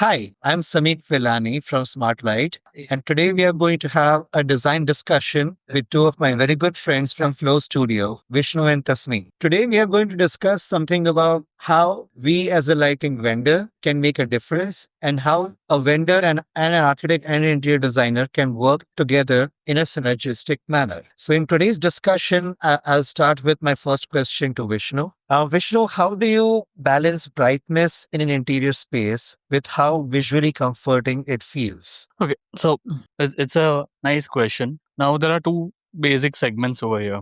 Hi, I'm Samip Velani from SmartLight, and today we are going to have a design discussion with two of my very good friends from Flow Studio, Vishnu and Tasnim. Today we are going to discuss something about how we as a lighting vendor can make a difference and how a vendor and an architect and an interior designer can work together in a synergistic manner. So in today's discussion, I'll start with my first question to Vishnu. Vishnu, how do you balance brightness in an interior space with how visually comforting it feels? Okay, so it's a nice question. Now, there are two basic segments over here.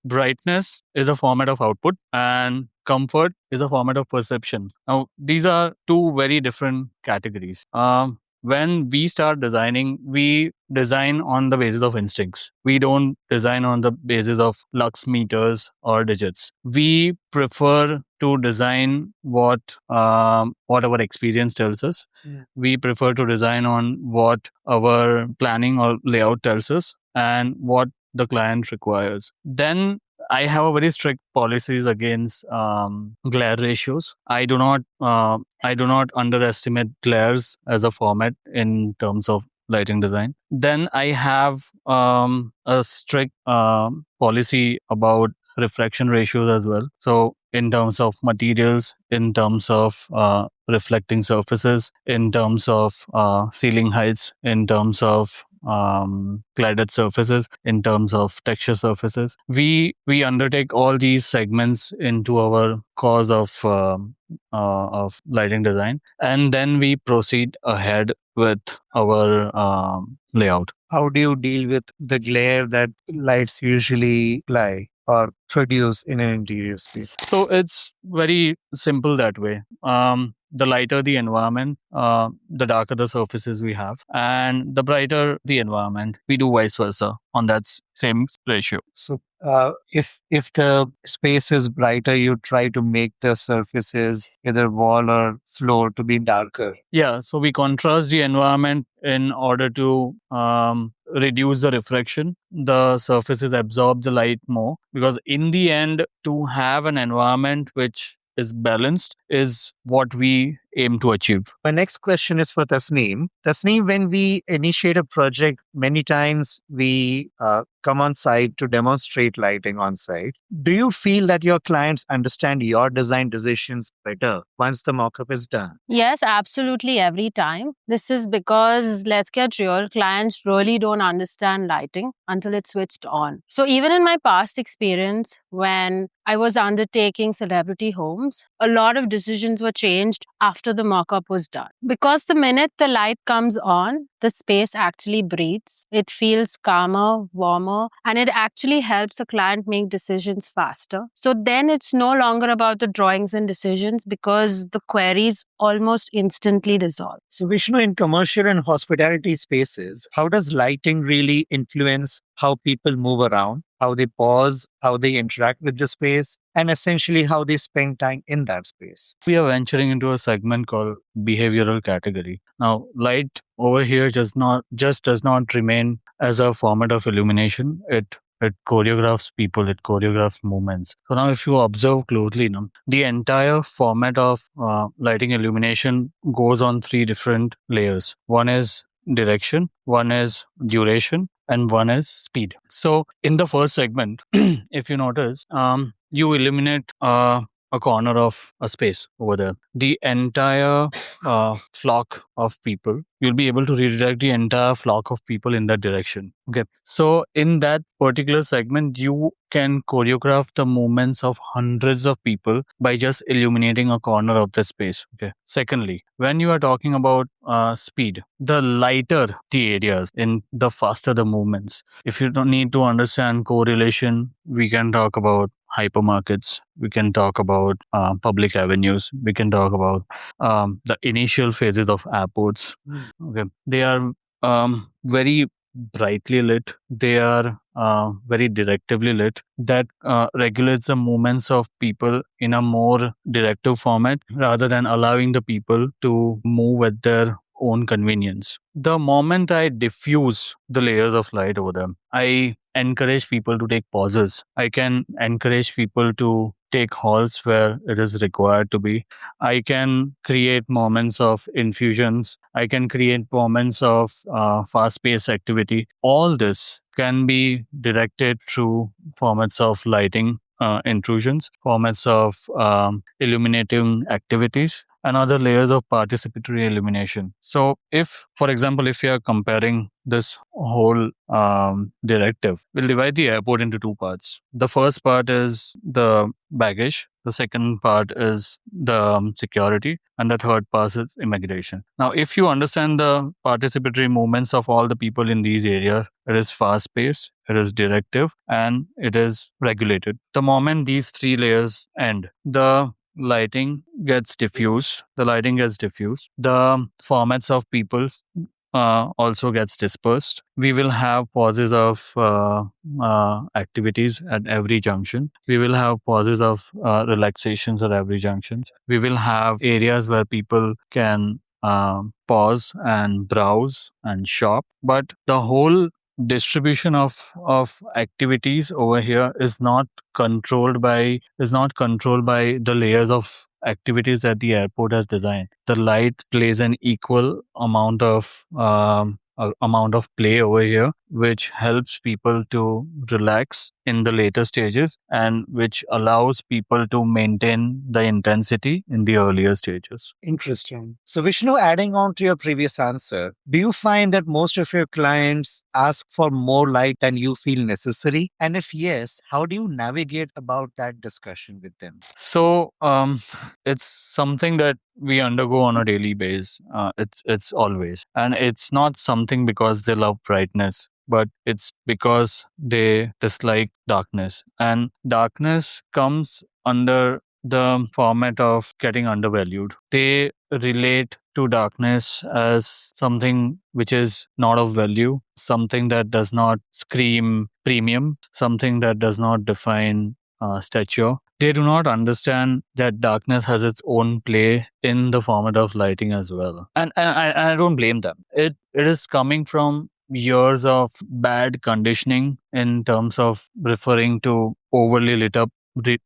Brightness is a format of output, and comfort is a format of perception. Now, these are two very different categories. When we start designing, we design on the basis of instincts. We don't design on the basis of lux meters or digits. We prefer to design what our experience tells us. We prefer to design on what our planning or layout tells us and what the client requires. Then I have a very strict policies against glare ratios. I do not underestimate glares as a format in terms of lighting design. Then I have a strict policy about refraction ratios as well. So in terms of materials, in terms of reflecting surfaces, in terms of ceiling heights, in terms of cladded surfaces, in terms of texture surfaces, we undertake all these segments into our cause of lighting design, and then we proceed ahead with our layout. How do you deal with the glare that lights usually apply or produce in an interior space? So it's very simple that way. The lighter the environment, the darker the surfaces we have, and the brighter the environment, we do vice versa on that same ratio. So, if the space is brighter, you try to make the surfaces, either wall or floor, to be darker. Yeah, so we contrast the environment in order to reduce the refraction. The surfaces absorb the light more because, in the end, to have an environment which is balanced is what we aim to achieve. My next question is for Tasneem. Tasneem, when we initiate a project, many times we come on site to demonstrate lighting on site. Do you feel that your clients understand your design decisions better once the mockup is done? Yes, absolutely, every time. This is because, let's get real, clients really don't understand lighting until it's switched on. So, even in my past experience, when I was undertaking celebrity homes, a lot of decisions were changed after the mock-up was done. Because the minute the light comes on, the space actually breathes. It feels calmer, warmer, and it actually helps a client make decisions faster. So then it's no longer about the drawings and decisions because the queries almost instantly dissolve. So, Vishnu, in commercial and hospitality spaces, how does lighting really influence how people move around, how they pause, how they interact with the space, and essentially how they spend time in that space? We are venturing into a segment called behavioral category. Now, light over here does not remain as a format of illumination. It choreographs people, it choreographs movements. So now, if you observe closely, the entire format of lighting illumination goes on three different layers. One is direction, one is duration, and one is speed. So in the first segment, if you notice, you illuminate a corner of a space over there. The entire flock of people, you'll be able to redirect the entire flock of people in that direction. Okay. So in that particular segment, you can choreograph the movements of hundreds of people by just illuminating a corner of the space. Okay. Secondly, when you are talking about speed, the lighter the areas, in the faster the movements. If you don't need to understand correlation, we can talk about hypermarkets, we can talk about public avenues, we can talk about the initial phases of airports. Okay, they are very brightly lit, they are very directively lit. That regulates the movements of people in a more directive format rather than allowing the people to move at their own convenience. The moment I diffuse the layers of light over them, I encourage people to take pauses. I can encourage people to take halls where it is required to be. I can create moments of infusions. I can create moments of fast paced activity. All this can be directed through formats of lighting intrusions, formats of illuminating activities, and other layers of participatory illumination. So, if, for example, if you are comparing this whole directive, we'll divide the airport into two parts. The first part is the baggage, the second part is the security, and the third part is immigration. Now, if you understand the participatory movements of all the people in these areas, it is fast paced, it is directive, and it is regulated. The moment these three layers end, the lighting gets diffused. The lighting gets diffused. The formats of people also gets dispersed. We will have pauses of activities at every junction. We will have pauses of relaxations at every junction. We will have areas where people can pause and browse and shop. But the whole distribution of activities over here is not controlled by the layers of activities that the airport has designed. The light plays an equal amount of play over here, which helps people to relax in the later stages and which allows people to maintain the intensity in the earlier stages. Interesting. So, Vishnu, adding on to your previous answer, do you find that most of your clients ask for more light than you feel necessary? And if yes, how do you navigate about that discussion with them? So it's something that we undergo on a daily basis. It's always, and it's not something because they love brightness, but it's because they dislike darkness, and darkness comes under the format of getting undervalued. They relate to darkness as something which is not of value, something that does not scream premium, something that does not define stature. They do not understand that darkness has its own play in the format of lighting as well. And I don't blame them. It is coming from years of bad conditioning in terms of referring to overly lit up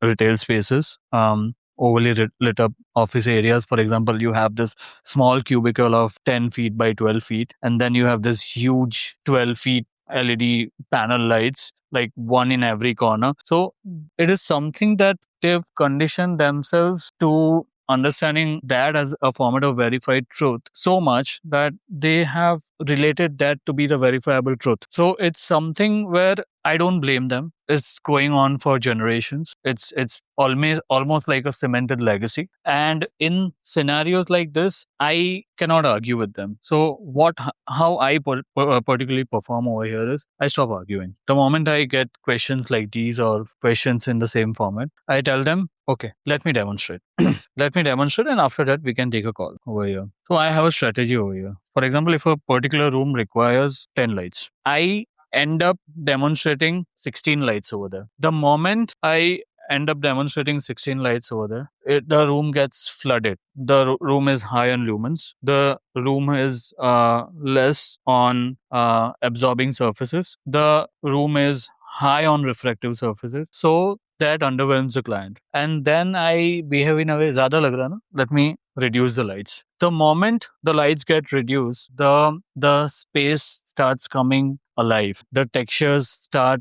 retail spaces, overly lit up office areas. For example, you have this small cubicle of 10 feet by 12 feet, and then you have this huge 12 feet LED panel lights, like one in every corner. So it is something that they've conditioned themselves to understanding that as a format of verified truth so much that they have related that to be the verifiable truth. So it's something where I don't blame them. It's going on for generations. It's almost like a cemented legacy. And in scenarios like this, I cannot argue with them. So how I particularly perform over here is I stop arguing. The moment I get questions like these or questions in the same format, I tell them, okay, let me demonstrate. Let me demonstrate, and after that we can take a call over here. So I have a strategy over here. For example, if a particular room requires 10 lights, I end up demonstrating 16 lights over there. The moment I end up demonstrating 16 lights over there, the room gets flooded. The room is high on lumens. The room is less on absorbing surfaces. The room is high on refractive surfaces. So that underwhelms the client. And then I behave in a way, ज़्यादा लग रहा है ना? Let me reduce the lights. The moment the lights get reduced, the space starts coming alive. The textures start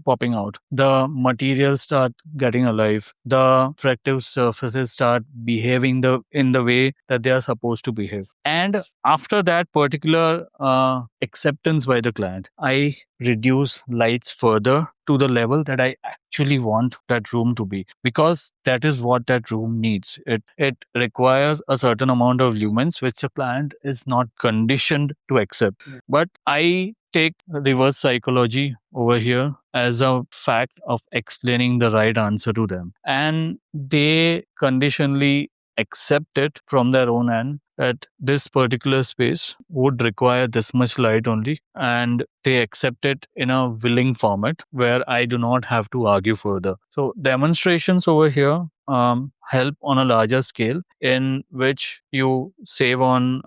popping out. The materials start getting alive. The refractive surfaces start behaving in the way that they are supposed to behave. And after that particular acceptance by the client, I reduce lights further to the level that I actually want that room to be, because that is what that room needs. It requires a certain amount of lumens which the client is not conditioned to accept. But I take reverse psychology over here as a fact of explaining the right answer to them, and they conditionally accept it from their own end that this particular space would require this much light only, and they accept it in a willing format where I do not have to argue further. So demonstrations over here help on a larger scale, in which you save on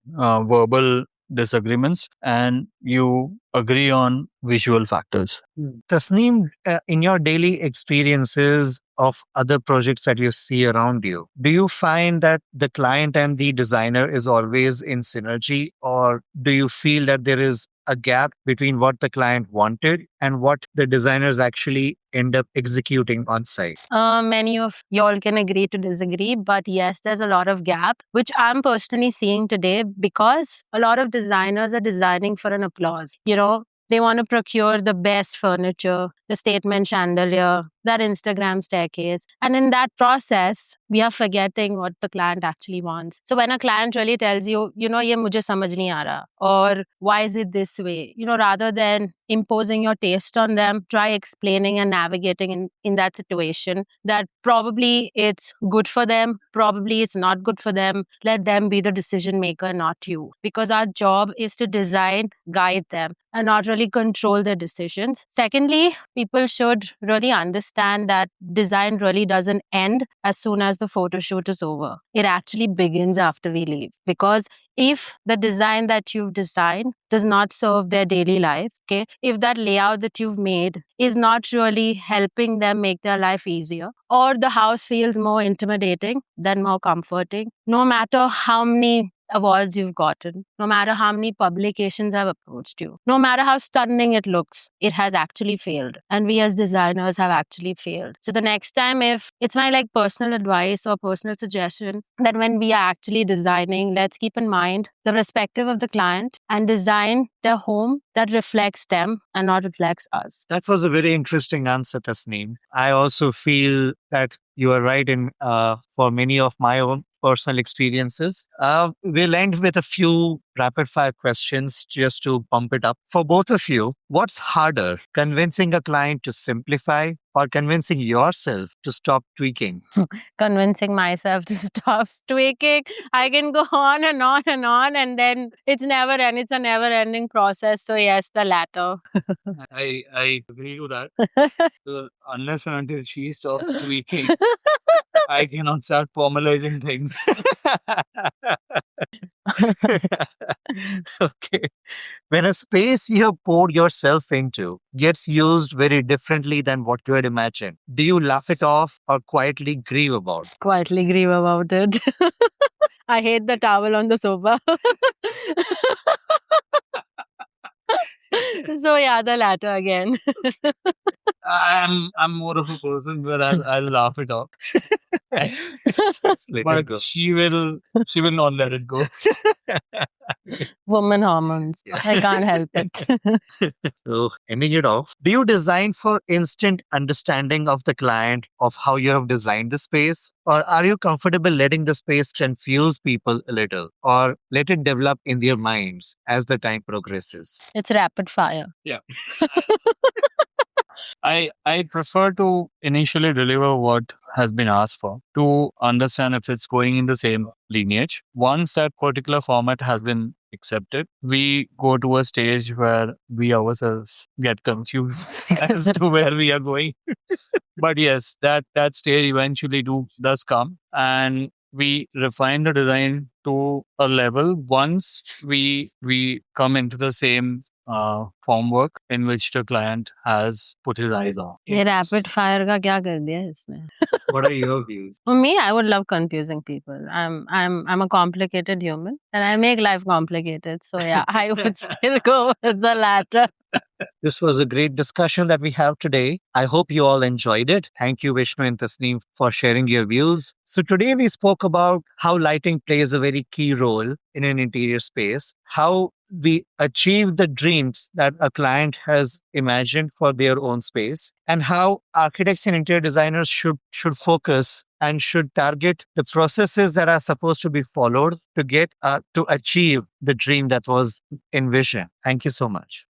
verbal disagreements and you agree on visual factors. Tasneem, in your daily experiences of other projects that you see around you, do you find that the client and the designer is always in synergy, or do you feel that there is a gap between what the client wanted and what the designers actually end up executing on site? Many of y'all can agree to disagree, but yes, there's a lot of gap, which I'm personally seeing today because a lot of designers are designing for an applause. They want to procure the best furniture, the statement chandelier, that Instagram staircase. And in that process, we are forgetting what the client actually wants. So when a client really tells you, ye mujhe samajh nahi aa raha, or why is it this way, rather than imposing your taste on them, try explaining and navigating in that situation that probably it's good for them, probably it's not good for them. Let them be the decision maker, not you. Because our job is to design, guide them, and not really control their decisions. Secondly, people should really understand that design really doesn't end as soon as the photo shoot is over. It actually begins after we leave. Because if the design that you've designed does not serve their daily life, okay, if that layout that you've made is not really helping them make their life easier, or the house feels more intimidating than more comforting, no matter how many awards you've gotten, no matter how many publications have approached you, no matter how stunning it looks, it has actually failed. And we as designers have actually failed. So the next time, if it's my personal advice or personal suggestion, that when we are actually designing, let's keep in mind the perspective of the client and design their home that reflects them and not reflects us. That was a very interesting answer, Tasneem. I also feel that you are right in for many of my own personal experiences. We'll end with a few rapid fire questions just to pump it up. For both of you, what's harder, convincing a client to simplify or convincing yourself to stop tweaking? Convincing myself to stop tweaking. I can go on and on and on, and then it's a never ending process. So yes, the latter. I agree to that. So unless and until she stops tweaking, I cannot start formalizing things. Okay. When a space you have poured yourself into gets used very differently than what you had imagined, do you laugh it off or quietly grieve about it? Quietly grieve about it. I hate the towel on the sofa. So yeah, the latter again. I'm more of a person where I'll laugh it off. Just let it But go. she will not let it go. Woman hormones. I can't help it. So, ending it off, do you design for instant understanding of the client of how you have designed the space? Or are you comfortable letting the space confuse people a little or let it develop in their minds as the time progresses? It's rapid fire. Yeah. I prefer to initially deliver what has been asked for to understand if it's going in the same lineage. Once that particular format has been accepted, we go to a stage where we ourselves get confused as to where we are going. But yes, that stage eventually does come, and we refine the design to a level once we come into the same formwork in which the client has put his eyes on. ये rapid fire का क्या कर दिया इसने? What are your views? For me, I would love confusing people. I'm a complicated human, and I make life complicated. So yeah, I would still go with the latter. This was a great discussion that we have today. I hope you all enjoyed it. Thank you, Vishnu and Tasneem, for sharing your views. So today we spoke about how lighting plays a very key role in an interior space, how we achieve the dreams that a client has imagined for their own space, and how architects and interior designers should focus and should target the processes that are supposed to be followed to get to achieve the dream that was envisioned. Thank you so much.